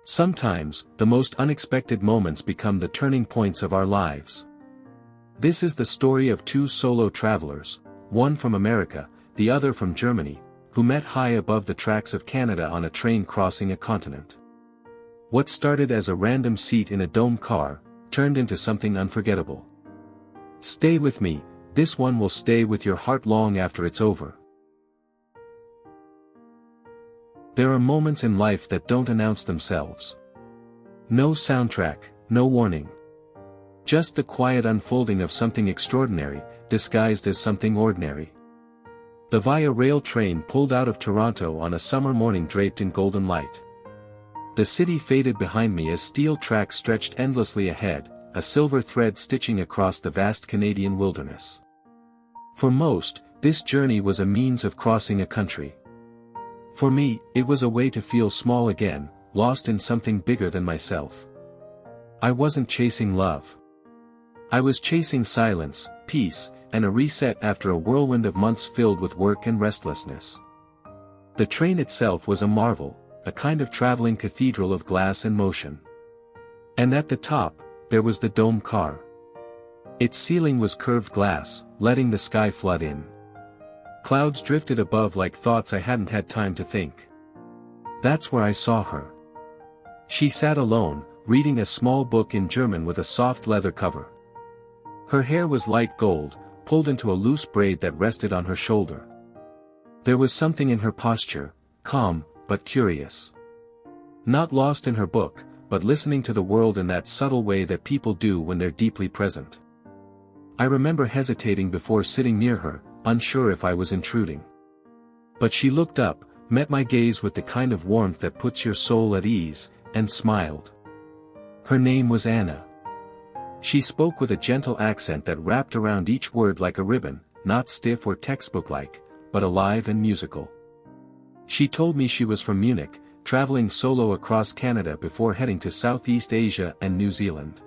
Sometimes, the most unexpected moments become the turning points of our lives. This is the story of two solo travelers, one from America, the other from Germany, who met high above the tracks of Canada on a train crossing a continent. What started as a random seat in a dome car, turned into something unforgettable. Stay with me, this one will stay with your heart long after it's over. There are moments in life that don't announce themselves. No soundtrack, no warning. Just the quiet unfolding of something extraordinary, disguised as something ordinary. The Via Rail train pulled out of Toronto on a summer morning draped in golden light. The city faded behind me as steel tracks stretched endlessly ahead, a silver thread stitching across the vast Canadian wilderness. For most, this journey was a means of crossing a country. For me, it was a way to feel small again, lost in something bigger than myself. I wasn't chasing love. I was chasing silence, peace, and a reset after a whirlwind of months filled with work and restlessness. The train itself was a marvel, a kind of traveling cathedral of glass and motion. And at the top, there was the dome car. Its ceiling was curved glass, letting the sky flood in. Clouds drifted above like thoughts I hadn't had time to think. That's where I saw her. She sat alone, reading a small book in German with a soft leather cover. Her hair was light gold, pulled into a loose braid that rested on her shoulder. There was something in her posture, calm, but curious. Not lost in her book, but listening to the world in that subtle way that people do when they're deeply present. I remember hesitating before sitting near her, unsure if I was intruding. But she looked up, met my gaze with the kind of warmth that puts your soul at ease, and smiled. Her name was Anna. She spoke with a gentle accent that wrapped around each word like a ribbon, not stiff or textbook-like, but alive and musical. She told me she was from Munich, traveling solo across Canada before heading to Southeast Asia and New Zealand.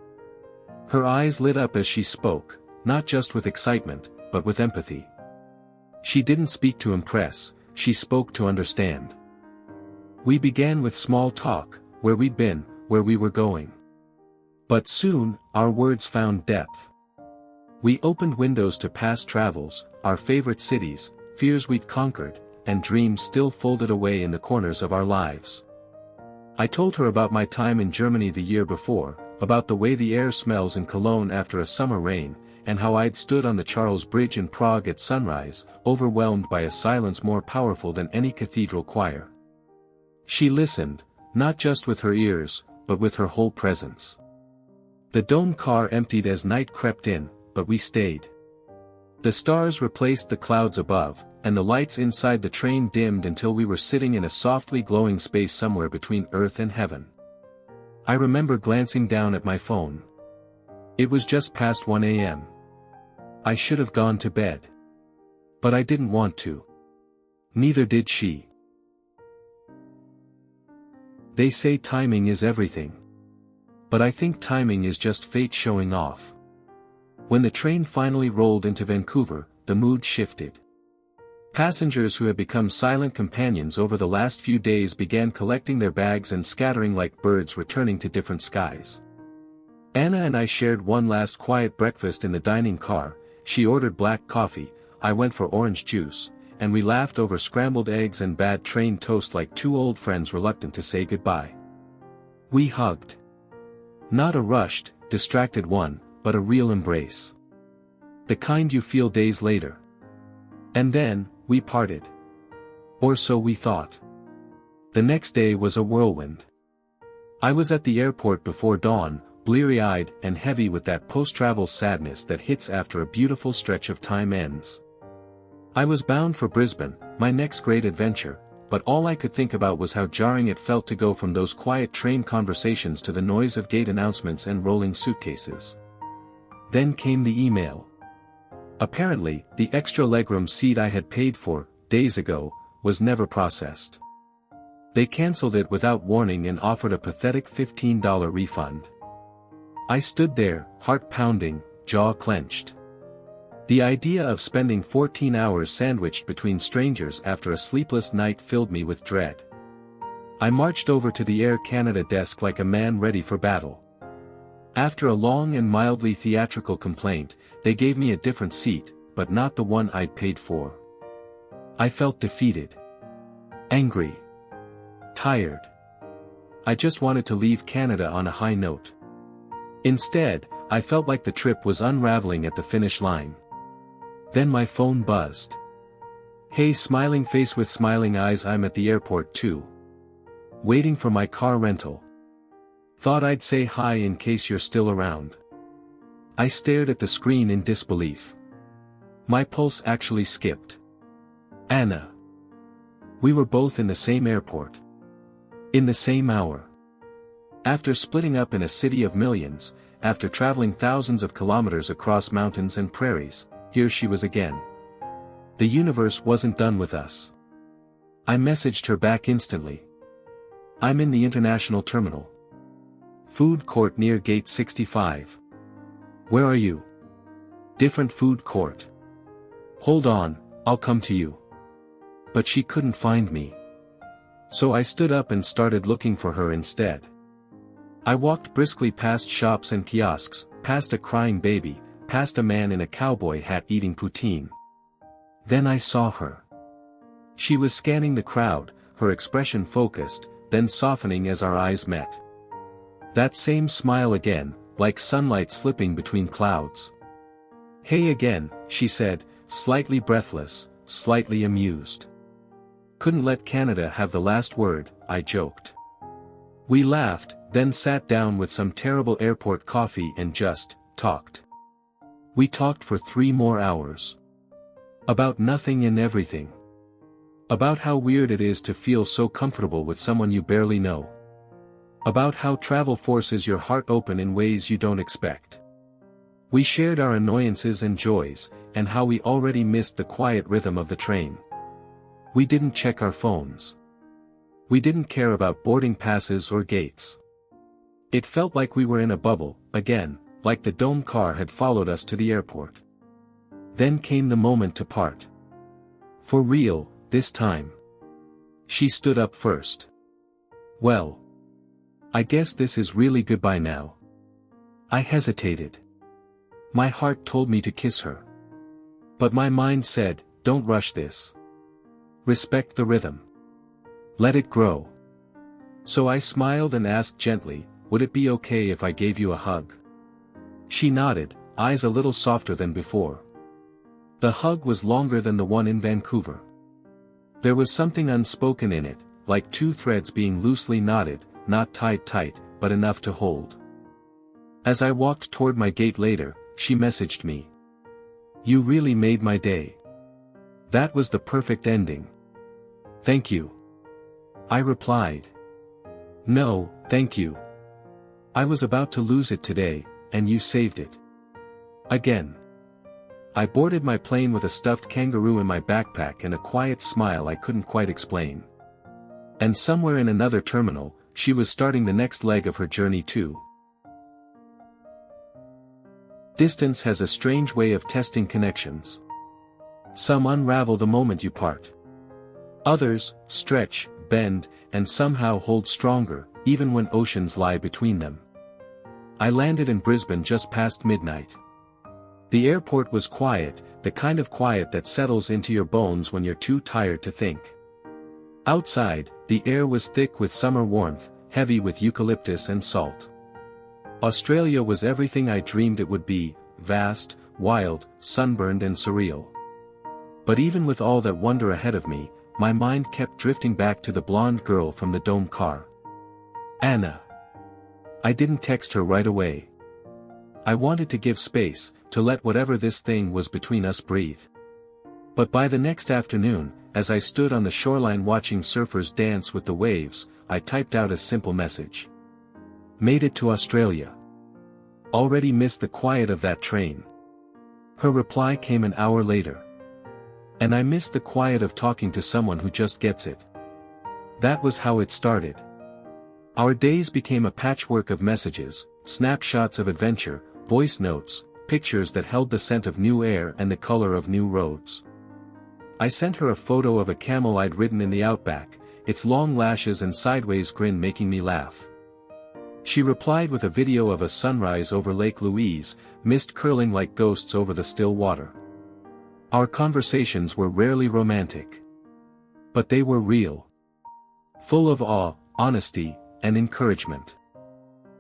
Her eyes lit up as she spoke, not just with excitement, but with empathy. She didn't speak to impress, she spoke to understand. We began with small talk, where we'd been, where we were going. But soon, our words found depth. We opened windows to past travels, our favorite cities, fears we'd conquered, and dreams still folded away in the corners of our lives. I told her about my time in Germany the year before, about the way the air smells in Cologne after a summer rain, and how I'd stood on the Charles Bridge in Prague at sunrise, overwhelmed by a silence more powerful than any cathedral choir. She listened, not just with her ears, but with her whole presence. The dome car emptied as night crept in, but we stayed. The stars replaced the clouds above, and the lights inside the train dimmed until we were sitting in a softly glowing space somewhere between earth and heaven. I remember glancing down at my phone. It was just past 1 a.m. I should have gone to bed. But I didn't want to. Neither did she. They say timing is everything. But I think timing is just fate showing off. When the train finally rolled into Vancouver, the mood shifted. Passengers who had become silent companions over the last few days began collecting their bags and scattering like birds returning to different skies. Anna and I shared one last quiet breakfast in the dining car. She ordered black coffee, I went for orange juice, and we laughed over scrambled eggs and bad train toast like two old friends reluctant to say goodbye. We hugged. Not a rushed, distracted one, but a real embrace. The kind you feel days later. And then, we parted. Or so we thought. The next day was a whirlwind. I was at the airport before dawn, bleary-eyed and heavy with that post-travel sadness that hits after a beautiful stretch of time ends. I was bound for Brisbane, my next great adventure, but all I could think about was how jarring it felt to go from those quiet train conversations to the noise of gate announcements and rolling suitcases. Then came the email. Apparently, the extra legroom seat I had paid for, days ago, was never processed. They cancelled it without warning and offered a pathetic $15 refund. I stood there, heart pounding, jaw clenched. The idea of spending 14 hours sandwiched between strangers after a sleepless night filled me with dread. I marched over to the Air Canada desk like a man ready for battle. After a long and mildly theatrical complaint, they gave me a different seat, but not the one I'd paid for. I felt defeated. Angry. Tired. I just wanted to leave Canada on a high note. Instead, I felt like the trip was unraveling at the finish line. Then my phone buzzed. Hey, smiling face with smiling eyes, I'm at the airport too. Waiting for my car rental. Thought I'd say hi in case you're still around. I stared at the screen in disbelief. My pulse actually skipped. Anna. We were both in the same airport. In the same hour. After splitting up in a city of millions, after traveling thousands of kilometers across mountains and prairies, here she was again. The universe wasn't done with us. I messaged her back instantly. I'm in the international terminal. Food court near gate 65. Where are you? Different food court. Hold on, I'll come to you. But she couldn't find me. So I stood up and started looking for her instead. I walked briskly past shops and kiosks, past a crying baby, past a man in a cowboy hat eating poutine. Then I saw her. She was scanning the crowd, her expression focused, then softening as our eyes met. That same smile again, like sunlight slipping between clouds. Hey again, she said, slightly breathless, slightly amused. Couldn't let Canada have the last word, I joked. We laughed, then sat down with some terrible airport coffee and just talked. We talked for 3 more hours. About nothing and everything. About how weird it is to feel so comfortable with someone you barely know. About how travel forces your heart open in ways you don't expect. We shared our annoyances and joys, and how we already missed the quiet rhythm of the train. We didn't check our phones. We didn't care about boarding passes or gates. It felt like we were in a bubble, again, like the dome car had followed us to the airport. Then came the moment to part. For real, this time. She stood up first. Well. I guess this is really goodbye now. I hesitated. My heart told me to kiss her. But my mind said, don't rush this. Respect the rhythm. Let it grow. So I smiled and asked gently, would it be okay if I gave you a hug? She nodded, eyes a little softer than before. The hug was longer than the one in Vancouver. There was something unspoken in it, like 2 threads being loosely knotted, not tied tight, but enough to hold. As I walked toward my gate later, she messaged me. You really made my day. That was the perfect ending. Thank you. I replied. No, thank you. I was about to lose it today, and you saved it. Again. I boarded my plane with a stuffed kangaroo in my backpack and a quiet smile I couldn't quite explain. And somewhere in another terminal, she was starting the next leg of her journey too. Distance has a strange way of testing connections. Some unravel the moment you part. Others stretch, bend, and somehow hold stronger, even when oceans lie between them. I landed in Brisbane just past midnight. The airport was quiet, the kind of quiet that settles into your bones when you're too tired to think. Outside, the air was thick with summer warmth, heavy with eucalyptus and salt. Australia was everything I dreamed it would be, vast, wild, sunburned and surreal. But even with all that wonder ahead of me, my mind kept drifting back to the blonde girl from the dome car. Anna. I didn't text her right away. I wanted to give space, to let whatever this thing was between us breathe. But by the next afternoon, as I stood on the shoreline watching surfers dance with the waves, I typed out a simple message. Made it to Australia. Already missed the quiet of that train. Her reply came an hour later. And I missed the quiet of talking to someone who just gets it. That was how it started. Our days became a patchwork of messages, snapshots of adventure, voice notes, pictures that held the scent of new air and the color of new roads. I sent her a photo of a camel I'd ridden in the outback, its long lashes and sideways grin making me laugh. She replied with a video of a sunrise over Lake Louise, mist curling like ghosts over the still water. Our conversations were rarely romantic. But they were real. Full of awe, honesty, and encouragement.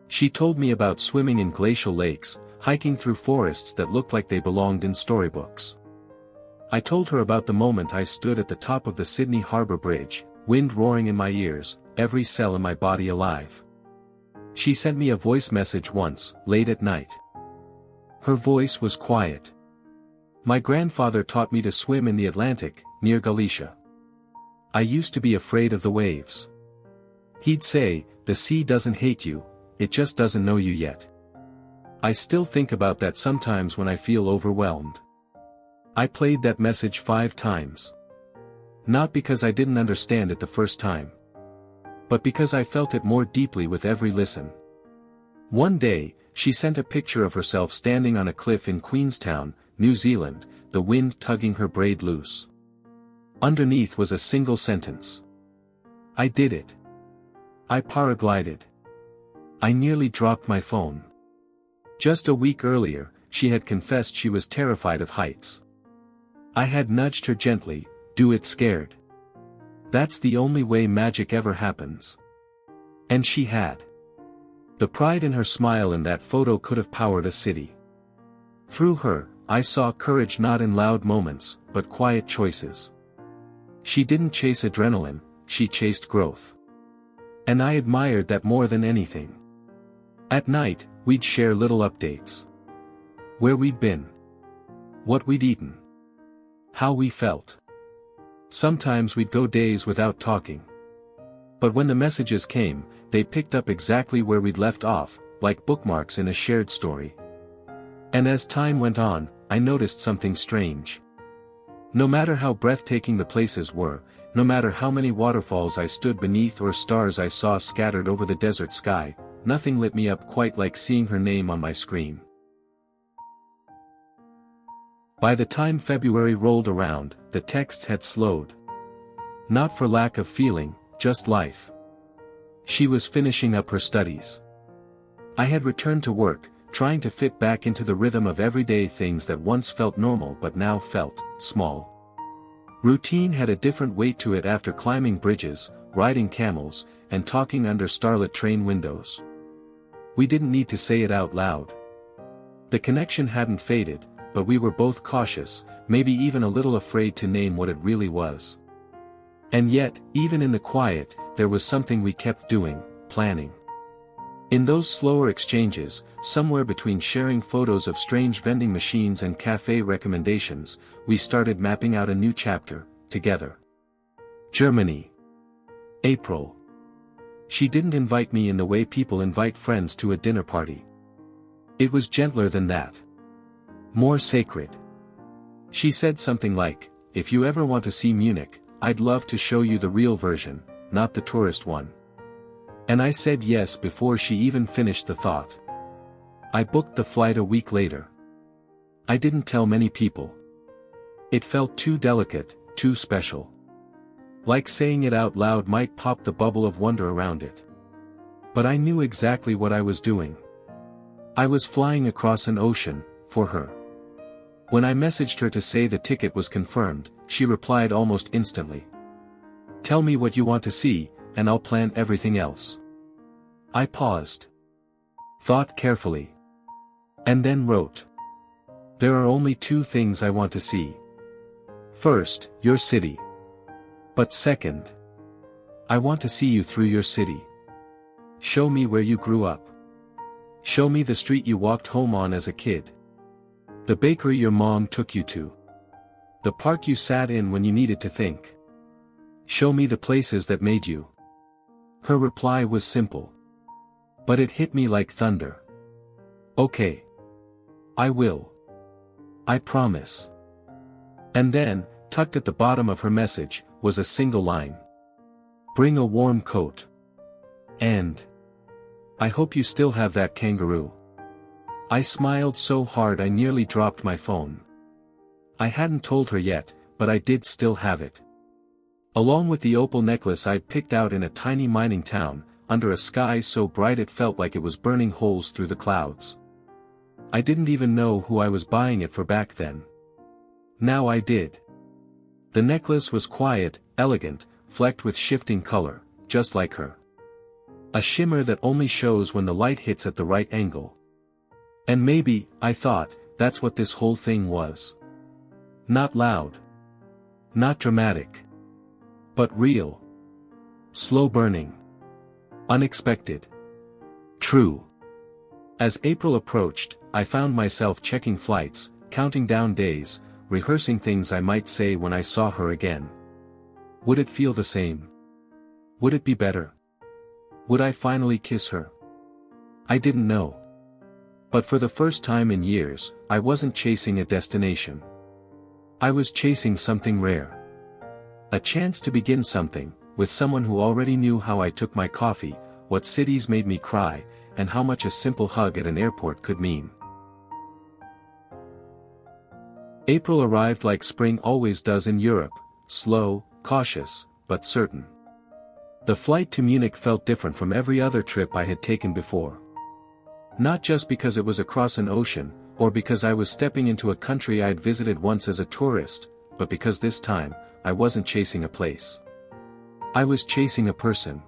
She told me about swimming in glacial lakes, hiking through forests that looked like they belonged in storybooks. I told her about the moment I stood at the top of the Sydney Harbour Bridge, wind roaring in my ears, every cell in my body alive. She sent me a voice message once, late at night. Her voice was quiet. My grandfather taught me to swim in the Atlantic, near Galicia. I used to be afraid of the waves. He'd say, the sea doesn't hate you, it just doesn't know you yet. I still think about that sometimes when I feel overwhelmed. I played that message 5 times. Not because I didn't understand it the first time. But because I felt it more deeply with every listen. One day, she sent a picture of herself standing on a cliff in Queenstown, New Zealand, the wind tugging her braid loose. Underneath was a single sentence. I did it. I paraglided. I nearly dropped my phone. Just a week earlier, she had confessed she was terrified of heights. I had nudged her gently, do it scared. That's the only way magic ever happens. And she had. The pride in her smile in that photo could have powered a city. Through her, I saw courage not in loud moments, but quiet choices. She didn't chase adrenaline, she chased growth. And I admired that more than anything. At night, we'd share little updates. Where we'd been. What we'd eaten. How we felt. Sometimes we'd go days without talking. But when the messages came, they picked up exactly where we'd left off, like bookmarks in a shared story. And as time went on, I noticed something strange. No matter how breathtaking the places were, no matter how many waterfalls I stood beneath or stars I saw scattered over the desert sky, nothing lit me up quite like seeing her name on my screen. By the time February rolled around, the texts had slowed. Not for lack of feeling, just life. She was finishing up her studies. I had returned to work, trying to fit back into the rhythm of everyday things that once felt normal but now felt small. Routine had a different weight to it after climbing bridges, riding camels, and talking under starlit train windows. We didn't need to say it out loud. The connection hadn't faded, but we were both cautious, maybe even a little afraid to name what it really was. And yet, even in the quiet, there was something we kept doing, planning. In those slower exchanges, somewhere between sharing photos of strange vending machines and cafe recommendations, we started mapping out a new chapter, together. Germany. April. She didn't invite me in the way people invite friends to a dinner party. It was gentler than that. More sacred. She said something like, if you ever want to see Munich, I'd love to show you the real version, not the tourist one. And I said yes before she even finished the thought. I booked the flight a week later. I didn't tell many people. It felt too delicate, too special. Like saying it out loud might pop the bubble of wonder around it. But I knew exactly what I was doing. I was flying across an ocean, for her. When I messaged her to say the ticket was confirmed, she replied almost instantly. Tell me what you want to see, and I'll plan everything else. I paused. Thought carefully. And then wrote. There are only 2 things I want to see. First, your city. But second, I want to see you through your city. Show me where you grew up. Show me the street you walked home on as a kid. The bakery your mom took you to. The park you sat in when you needed to think. Show me the places that made you. Her reply was simple. But it hit me like thunder. Okay. I will. I promise. And then, tucked at the bottom of her message, was a single line. Bring a warm coat. And I hope you still have that kangaroo. I smiled so hard I nearly dropped my phone. I hadn't told her yet, but I did still have it. Along with the opal necklace I'd picked out in a tiny mining town, under a sky so bright it felt like it was burning holes through the clouds. I didn't even know who I was buying it for back then. Now I did. The necklace was quiet, elegant, flecked with shifting color, just like her. A shimmer that only shows when the light hits at the right angle. And maybe, I thought, that's what this whole thing was. Not loud. Not dramatic. But real. Slow burning. Unexpected. True. As April approached, I found myself checking flights, counting down days, rehearsing things I might say when I saw her again. Would it feel the same? Would it be better? Would I finally kiss her? I didn't know. But for the first time in years, I wasn't chasing a destination. I was chasing something rare. A chance to begin something, with someone who already knew how I took my coffee, what cities made me cry, and how much a simple hug at an airport could mean. April arrived like spring always does in Europe, slow, cautious, but certain. The flight to Munich felt different from every other trip I had taken before. Not just because it was across an ocean, or because I was stepping into a country I'd visited once as a tourist, but because this time, I wasn't chasing a place. I was chasing a person.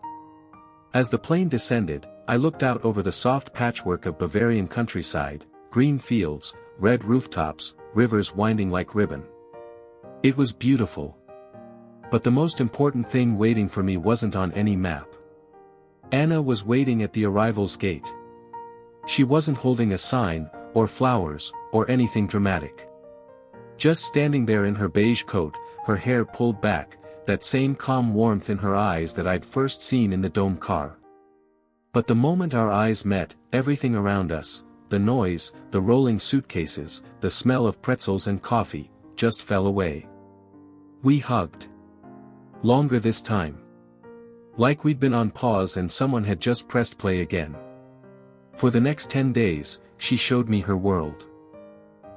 As the plane descended, I looked out over the soft patchwork of Bavarian countryside, green fields, red rooftops, rivers winding like ribbon. It was beautiful. But the most important thing waiting for me wasn't on any map. Anna was waiting at the arrival's gate. She wasn't holding a sign, or flowers, or anything dramatic. Just standing there in her beige coat, her hair pulled back, that same calm warmth in her eyes that I'd first seen in the dome car. But the moment our eyes met, everything around us, the noise, the rolling suitcases, the smell of pretzels and coffee, just fell away. We hugged. Longer this time. Like we'd been on pause and someone had just pressed play again. For the next 10 days, she showed me her world.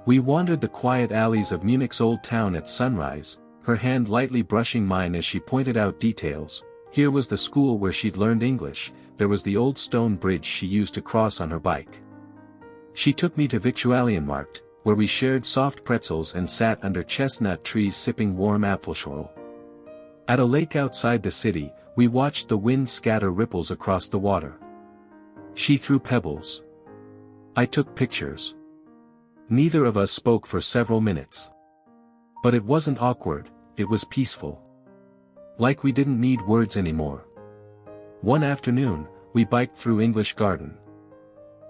We wandered the quiet alleys of Munich's old town at sunrise, her hand lightly brushing mine as she pointed out details. Here was the school where she'd learned English, there was the old stone bridge she used to cross on her bike. She took me to Victualienmarkt, where we shared soft pretzels and sat under chestnut trees sipping warm apfelschorle. At a lake outside the city, we watched the wind scatter ripples across the water. She threw pebbles. I took pictures. Neither of us spoke for several minutes. But it wasn't awkward, it was peaceful. Like we didn't need words anymore. One afternoon, we biked through English Garden.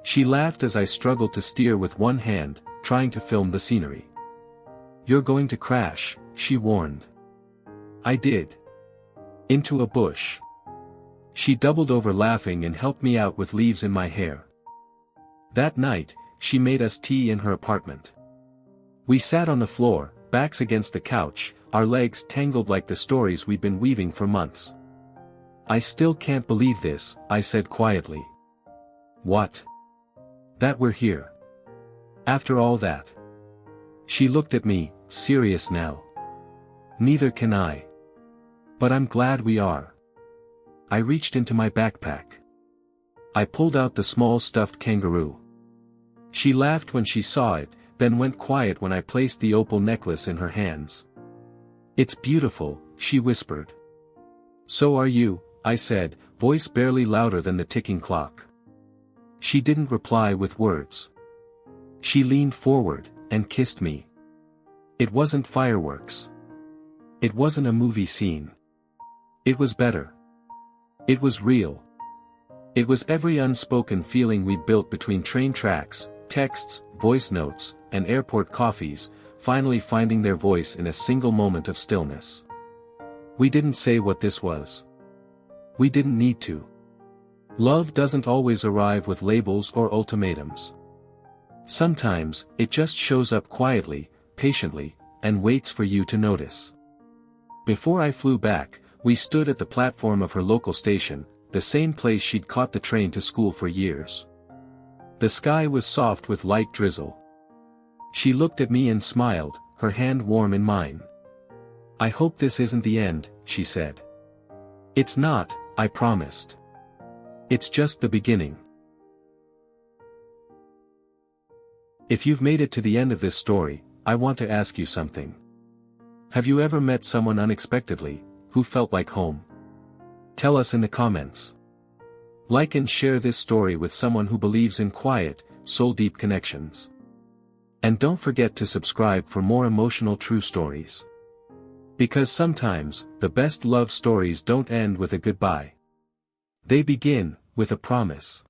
She laughed as I struggled to steer with one hand, trying to film the scenery. "You're going to crash," she warned. I did. Into a bush. She doubled over laughing and helped me out with leaves in my hair. That night, she made us tea in her apartment. We sat on the floor, backs against the couch, our legs tangled like the stories we'd been weaving for months. "I still can't believe this," I said quietly. "What?" "That we're here. After all that." She looked at me, serious now. "Neither can I. But I'm glad we are." I reached into my backpack. I pulled out the small stuffed kangaroo. She laughed when she saw it, then went quiet when I placed the opal necklace in her hands. "It's beautiful," she whispered. "So are you," I said, voice barely louder than the ticking clock. She didn't reply with words. She leaned forward, and kissed me. It wasn't fireworks. It wasn't a movie scene. It was better. It was real. It was every unspoken feeling we'd built between train tracks, texts, voice notes, and airport coffees, finally finding their voice in a single moment of stillness. We didn't say what this was. We didn't need to. Love doesn't always arrive with labels or ultimatums. Sometimes, it just shows up quietly, patiently, and waits for you to notice. Before I flew back, we stood at the platform of her local station, the same place she'd caught the train to school for years. The sky was soft with light drizzle. She looked at me and smiled, her hand warm in mine. "I hope this isn't the end," she said. It's not, I promised. It's just the beginning. If you've made it to the end of this story, I want to ask you something. Have you ever met someone unexpectedly, who felt like home? Tell us in the comments. Like and share this story with someone who believes in quiet, soul-deep connections. And don't forget to subscribe for more emotional true stories. Because sometimes, the best love stories don't end with a goodbye. They begin with a promise.